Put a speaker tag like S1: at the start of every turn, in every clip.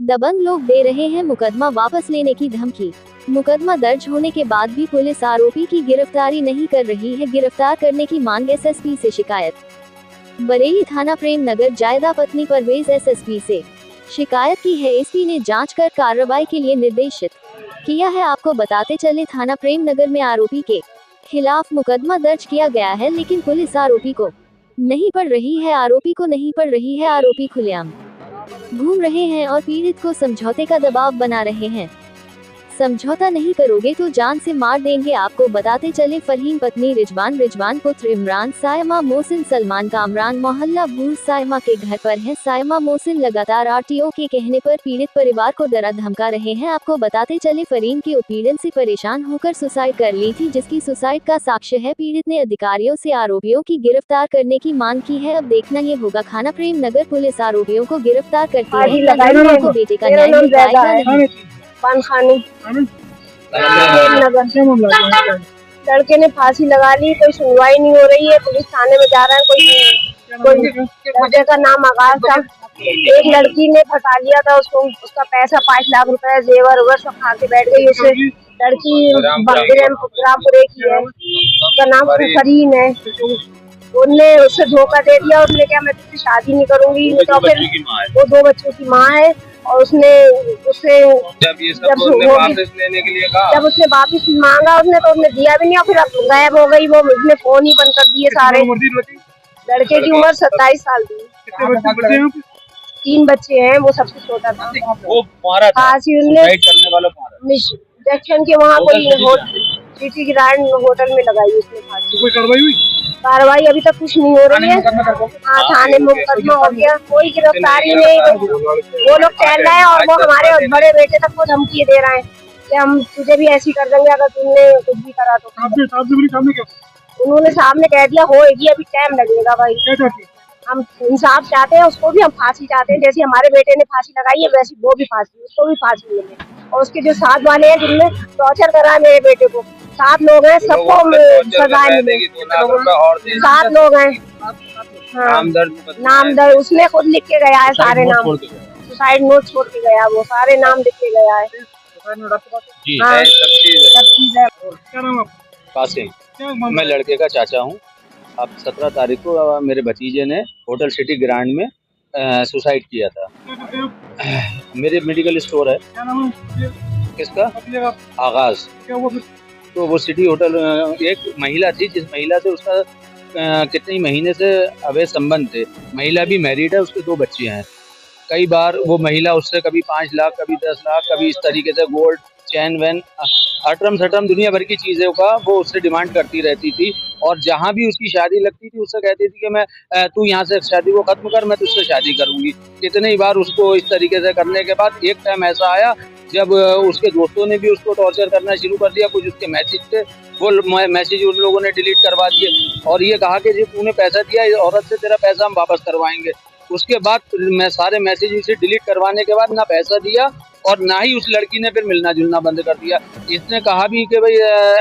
S1: दबंग लोग दे रहे हैं मुकदमा वापस लेने की धमकी। मुकदमा दर्ज होने के बाद भी पुलिस आरोपी की गिरफ्तारी नहीं कर रही है। गिरफ्तार करने की मांग एसएसपी से शिकायत। बरेली थाना प्रेम नगर जायदा पत्नी परवेज एसएसपी से शिकायत की है। एसपी ने जांच कर कार्रवाई के लिए निर्देशित किया है। आपको बताते चले, थाना प्रेम नगर में आरोपी के खिलाफ मुकदमा दर्ज किया गया है, लेकिन पुलिस आरोपी को नहीं पड़ रही है। आरोपी खुलेआम घूम रहे हैं और पीड़ित को समझौते का दबाव बना रहे हैं। समझौता नहीं करोगे तो जान से मार देंगे। आपको बताते चले, फरहीन पत्नी रिजवान पुत्र इमरान, सायमा मोहसिन सलमान कामरान मोहल्ला बूर सायमा के घर पर है। सायमा मोहसिन लगातार आरटीओ के कहने पर पीड़ित परिवार को डरा धमका रहे हैं। आपको बताते चले, फरहीन के उत्पीड़न से परेशान होकर सुसाइड कर ली थी, जिसकी सुसाइड का साक्ष्य है। पीड़ित ने अधिकारियों से आरोपियों की गिरफ्तार करने की मांग की है। अब देखना ये होगा, थाना प्रेम नगर पुलिस आरोपियों को गिरफ्तार करती है तो बेटे का न्याय मिल पाएगा नहीं।
S2: लड़के ने फांसी लगा ली, कोई सुनवाई नहीं हो रही है। पुलिस थाने में जा रहा है। कोई लड़के का नाम आकाश था। एक लड़की ने फंसा लिया था उसको, उसका पैसा 5 लाख रुपए जेवर उवर सब खा के बैठ गई। उसे लड़की रामपुरे की है, उसका नाम फरहीन है। उनने उससे धोखा दे दिया। उसने क्या, मैं तुझसे शादी नहीं करूंगी। तो फिर वो 2 बच्चों की माँ है और उसने उससे जब उसने वापस मांगा उसने तो उसने दिया भी नहीं और फिर अब गायब हो गई। वो उसने फोन ही बंद कर दिए सारे। लड़के की उम्र 27 साल थी। 3 बच्चे हैं, वो सबसे छोटा था। जंक्शन के वहाँ कोई सिटी ग्रैंड होटल में लगाई उसने फांसी। कोई कार्रवाई हुई? कार्रवाई अभी तक कुछ नहीं हो रही है। हाँ, थाने में मुकदमा हो गया, कोई गिरफ्तारी नहीं। वो लोग टहल रहे हैं और वो हमारे बड़े बेटे तक को धमकी दे रहे हैं कि हम तुझे भी ऐसी कर देंगे अगर तुमने कुछ भी करा तो। उन्होंने सामने कह दिया होएगी, अभी टाइम लगेगा भाई। हम इंसाफ चाहते हैं, उसको भी हम फांसी चाहते हैं। जैसे हमारे बेटे ने फांसी लगाई है वैसी वो भी फांसी, उसको भी फांसी मिले। और उसके जो साथ वाले हैं जिनने टॉर्चर करा है मेरे बेटे को, 7 लोग हैं, सबको सजाएं मिले। 7 लोग हैं। नाम दर्ज उसने खुद लिख के गया है, सारे नाम सुसाइड नोट छोड़ के गया, वो सारे नाम लिख के गया है। हाँ, सब चीज है।
S3: कासिम, मैं लड़के का चाचा हूँ। अब 17 तारीख को मेरे भतीजे ने होटल सिटी ग्रैंड में सुसाइड किया था। मेरे मेडिकल स्टोर है। किसका? आगाज। तो वो सिटी होटल, एक महिला थी, जिस महिला से उसका कितने महीने से अवैध संबंध थे। महिला भी मैरिड है, उसके 2 बच्चे हैं। कई बार वो महिला उससे कभी 5 लाख, कभी 10 लाख, कभी इस तरीके से गोल्ड चैन वैन अटरम सटरम दुनिया भर की चीज़ों का वो उससे डिमांड करती रहती थी। और जहाँ भी उसकी शादी लगती थी उससे कहती थी कि मैं तू यहाँ से शादी को ख़त्म कर, मैं तुझसे शादी करूँगी। कितनी बार उसको इस तरीके से करने के बाद एक टाइम ऐसा आया जब उसके दोस्तों ने भी उसको टॉर्चर करना शुरू कर दिया। कुछ उसके मैसेज थे, वो मैसेज उन लोगों ने डिलीट करवा दिए और ये कहा कि जो तूने पैसा दिया इस औरत से, तेरा पैसा हम वापस करवाएंगे। उसके बाद मैं सारे मैसेज उसे डिलीट करवाने के बाद ना पैसा दिया और ना ही उस लड़की ने फिर मिलना जुलना बंद कर दिया। इसने कहा भी कि भाई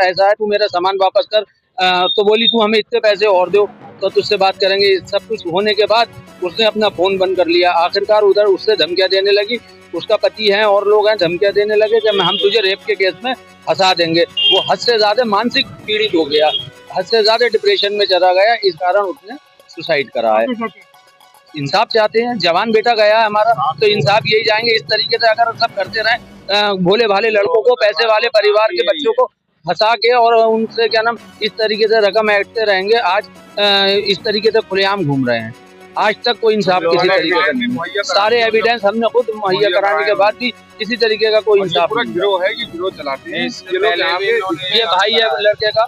S3: ऐसा है, तू मेरा सामान वापस कर। तो बोली तू हमें इतने पैसे और दो तो तुझसे बात करेंगे। सब कुछ होने के बाद उसने अपना फ़ोन बंद कर लिया। आखिरकार उधर उससे धमकियाँ देने लगी, उसका पति है और लोग हैं, धमकियाँ देने लगे कि हम तुझे रेप के केस में फंसा देंगे। वो हद से ज़्यादा मानसिक पीड़ित हो गया, हद से ज़्यादा डिप्रेशन में चला गया। इस कारण उसने सुसाइड करा है। इंसाफ चाहते हैं, जवान बेटा गया है हमारा, तो इंसाफ यही जाएंगे। इस तरीके से अगर सब करते रहे, भोले भाले लड़कों को, पैसे वाले परिवार के बच्चों को फंसा के और उनसे क्या नाम इस तरीके से रकम ऐंठते रहेंगे। आज इस तरीके से खुलेआम घूम रहे हैं। आज तक कोई इंसाफ किसी तरीके का नहीं। सारे एविडेंस हमने खुद मुहैया कराने के बाद भी किसी तरीके का कोई इंसाफ नहीं।
S4: गिरोह है, गिरोह चलाते हैं।
S3: ये भाई है लड़के का,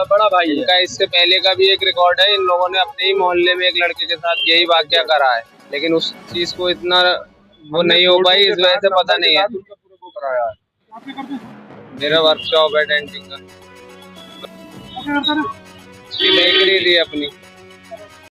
S3: बड़ा भाई है।
S4: इनका इससे पहले का भी एक रिकॉर्ड है। इन लोगों ने अपने ही मोहल्ले में एक लड़के के साथ यही वाकया करा है, लेकिन उस चीज को इतना वो नहीं हो पाई, इस वजह से पता नहीं है। मेरा वर्कशॉप है डेंटिंग का, बेकरी थी अपनी।